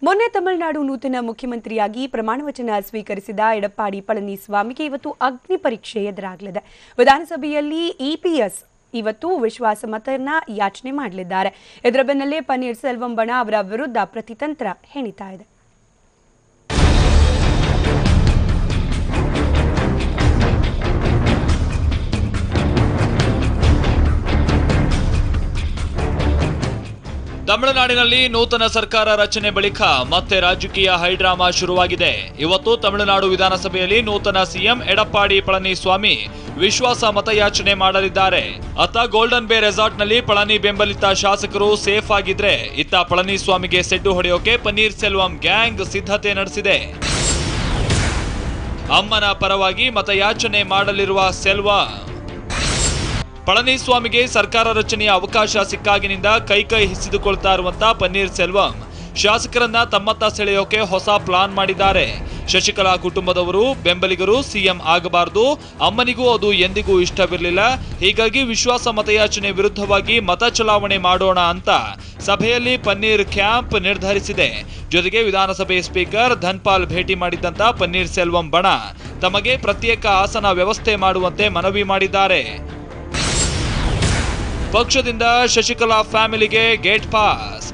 ಮೊನ್ನೆ ತಮಿಳುನಾಡು ನೂತನ ಮುಖ್ಯಮಂತ್ರಿಯಾಗಿ ಪ್ರಮಾಣವಚನ ಸ್ವೀಕರಿಸಿದ ಎಡಪ್ಪಾಡಿ ಪಳನಿಸ್ವಾಮಿಗೆ ಇವತ್ತು ಅಗ್ನಿ ಪರೀಕ್ಷೆ ಎದುರಾಗಲಿದೆ. ವಿಧಾನಸಭೆಯಲ್ಲಿ ಇಪಿಎಸ್ ಇವತ್ತು ವಿಶ್ವಾಸ ಮತಯನ್ನ ಯಾಚನೆ ಮಾಡಲಿದ್ದಾರೆ. ಇದರ ಬೆನ್ನಲ್ಲೇ ಪನ್ನೀರ್ ಸೆಲ್ವಂ ಬಣ ಅವರ ವಿರುದ್ಧ ಪ್ರತಿತಂತ್ರ ಹೆಣಿತಾ ಇದೆ. ತಮಿಳುನಾಡಿನಲ್ಲಿ ನೂತನ ಸರ್ಕಾರ ರಚನೆ ಬಳಿಕ ಮತ್ತೆ ರಾಜಕೀಯ ಹೈಡ್ರಾಮಾ ಶುರುವಾಗಿದೆ. ಇವತ್ತು ತಮಿಳುನಾಡು ವಿಧಾನಸಭೆಯಲ್ಲಿ ನೂತನ ಸಿಎಂ ಎಡಪ್ಪಾಡಿ ಪಳನಿಸ್ವಾಮಿ ವಿಶ್ವಾಸ ಮತಯಾಚನೆ ಮಾಡಲಿದ್ದಾರೆ. ಅತ್ತ ಗೋಲ್ಡನ್ ಬೇ ರೆಸಾರ್ಟ್ನಲ್ಲಿ ಪಳನಿ ಬೆಂಬಲಿತ ಶಾಸಕರು ಸೇಫ್ ಆಗಿದ್ರೆ, ಇತ್ತ ಪಳನಿಸ್ವಾಮಿಗೆ ಸೆಡ್ಡು ಹೊಡೆಯೋಕೆ ಪನ್ನೀರ್ ಸೆಲ್ವಂ ಗ್ಯಾಂಗ್ ಸಿದ್ಧತೆ ನಡೆಸಿದೆ. ಅಮ್ಮನ ಪರವಾಗಿ ಮತಯಾಚನೆ ಮಾಡಲಿರುವ ಸೆಲ್ವಂ ಪಳನಿಸ್ವಾಮಿಗೆ ಸರ್ಕಾರ ರಚನೆಯ ಅವಕಾಶ ಸಿಕ್ಕಾಗಿನಿಂದ ಕೈ ಹಿಸಿದುಕೊಳ್ತಾ ಇರುವಂತ ಪನ್ನೀರ್ ಸೆಲ್ವಂ ಶಾಸಕರನ್ನ ತಮ್ಮತ್ತ ಸೆಳೆಯೋಕೆ ಹೊಸ ಪ್ಲಾನ್ ಮಾಡಿದ್ದಾರೆ. ಶಶಿಕಲಾ ಕುಟುಂಬದವರು ಬೆಂಬಲಿಗರು ಸಿಎಂ ಆಗಬಾರದು, ಅಮ್ಮನಿಗೂ ಅದು ಎಂದಿಗೂ ಇಷ್ಟವಿರಲಿಲ್ಲ. ಹೀಗಾಗಿ ವಿಶ್ವಾಸ ಮತಯಾಚನೆ ವಿರುದ್ಧವಾಗಿ ಮತ ಚಲಾವಣೆ ಮಾಡೋಣ ಅಂತ ಸಭೆಯಲ್ಲಿ ಪನ್ನೀರ್ ಕ್ಯಾಂಪ್ ನಿರ್ಧರಿಸಿದೆ. ಜೊತೆಗೆ ವಿಧಾನಸಭೆ ಸ್ಪೀಕರ್ ಧನ್ಪಾಲ್ ಭೇಟಿ ಮಾಡಿದ್ದಂತ ಪನ್ನೀರ್ ಸೆಲ್ವಂ ಬಣ ತಮಗೆ ಪ್ರತ್ಯೇಕ ಆಸನ ವ್ಯವಸ್ಥೆ ಮಾಡುವಂತೆ ಮನವಿ ಮಾಡಿದ್ದಾರೆ. ಪಕ್ಷದಿಂದ ಶಶಿಕಲಾ ಫ್ಯಾಮಿಲಿಗೆ ಗೇಟ್ ಪಾಸ್.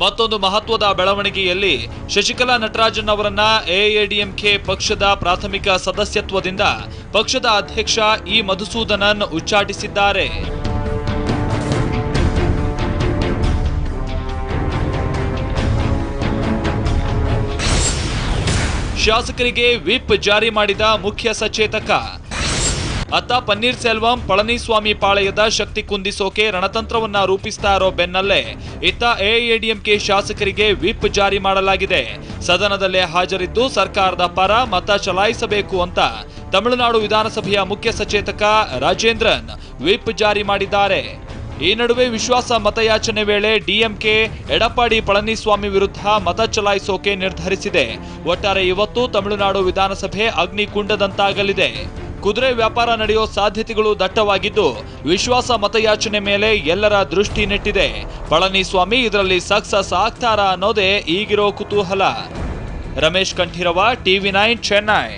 ಮತ್ತೊಂದು ಮಹತ್ವದ ಬೆಳವಣಿಗೆಯಲ್ಲಿ ಶಶಿಕಲಾ ನಟರಾಜನ್ ಅವರನ್ನ ಎಐಎಡಿಎಂಕೆ ಪಕ್ಷದ ಪ್ರಾಥಮಿಕ ಸದಸ್ಯತ್ವದಿಂದ ಪಕ್ಷದ ಅಧ್ಯಕ್ಷ ಇ ಮಧುಸೂದನನ್ ಉಚ್ಚಾಟಿಸಿದ್ದಾರೆ. ಶಾಸಕರಿಗೆ ವಿಪ್ ಜಾರಿ ಮಾಡಿದ ಮುಖ್ಯ ಸಚೇತಕ. ಅತ್ತ ಪನ್ನೀರ್ ಸೆಲ್ವಂ ಪಳನಿಸ್ವಾಮಿ ಪಾಳೆಯದ ಶಕ್ತಿ ಕುಂದಿಸೋಕೆ ರಣತಂತ್ರವನ್ನ ರೂಪಿಸ್ತಾ ಇರೋ ಬೆನ್ನಲ್ಲೇ ಇತ್ತ ಎಐಎಡಿಎಂಕೆ ಶಾಸಕರಿಗೆ ವಿಪ್ ಜಾರಿ ಮಾಡಲಾಗಿದೆ. ಸದನದಲ್ಲೇ ಹಾಜರಿದ್ದು ಸರ್ಕಾರದ ಪರ ಮತ ಚಲಾಯಿಸಬೇಕು ಅಂತ ತಮಿಳುನಾಡು ವಿಧಾನಸಭೆಯ ಮುಖ್ಯ ಸಚೇತಕ ರಾಜೇಂದ್ರನ್ ವಿಪ್ ಜಾರಿ ಮಾಡಿದ್ದಾರೆ. ಈ ನಡುವೆ ವಿಶ್ವಾಸ ಮತಯಾಚನೆ ವೇಳೆ ಡಿಎಂಕೆ ಎಡಪ್ಪಾಡಿ ಪಳನಿಸ್ವಾಮಿ ವಿರುದ್ಧ ಮತ ಚಲಾಯಿಸೋಕೆ ನಿರ್ಧರಿಸಿದೆ. ಒಟ್ಟಾರೆ ಇವತ್ತು ತಮಿಳುನಾಡು ವಿಧಾನಸಭೆ ಅಗ್ನಿಕುಂಡದಂತಾಗಲಿದೆ. ಕುದುರೆ ವ್ಯಾಪಾರ ನಡೆಯೋ ಸಾಧ್ಯತೆಗಳು ದಟ್ಟವಾಗಿದ್ದು, ವಿಶ್ವಾಸ ಮತಯಾಚನೆ ಮೇಲೆ ಎಲ್ಲರ ದೃಷ್ಟಿ ನೆಟ್ಟಿದೆ. ಪಳನಿಸ್ವಾಮಿ ಇದರಲ್ಲಿ ಸಕ್ಸಸ್ ಆಗ್ತಾರಾ ಅನ್ನೋದೇ ಈಗಿರೋ ಕುತೂಹಲ. ರಮೇಶ್ ಕಂಠೀರವ, ಟಿವಿ9 ಚೆನ್ನೈ.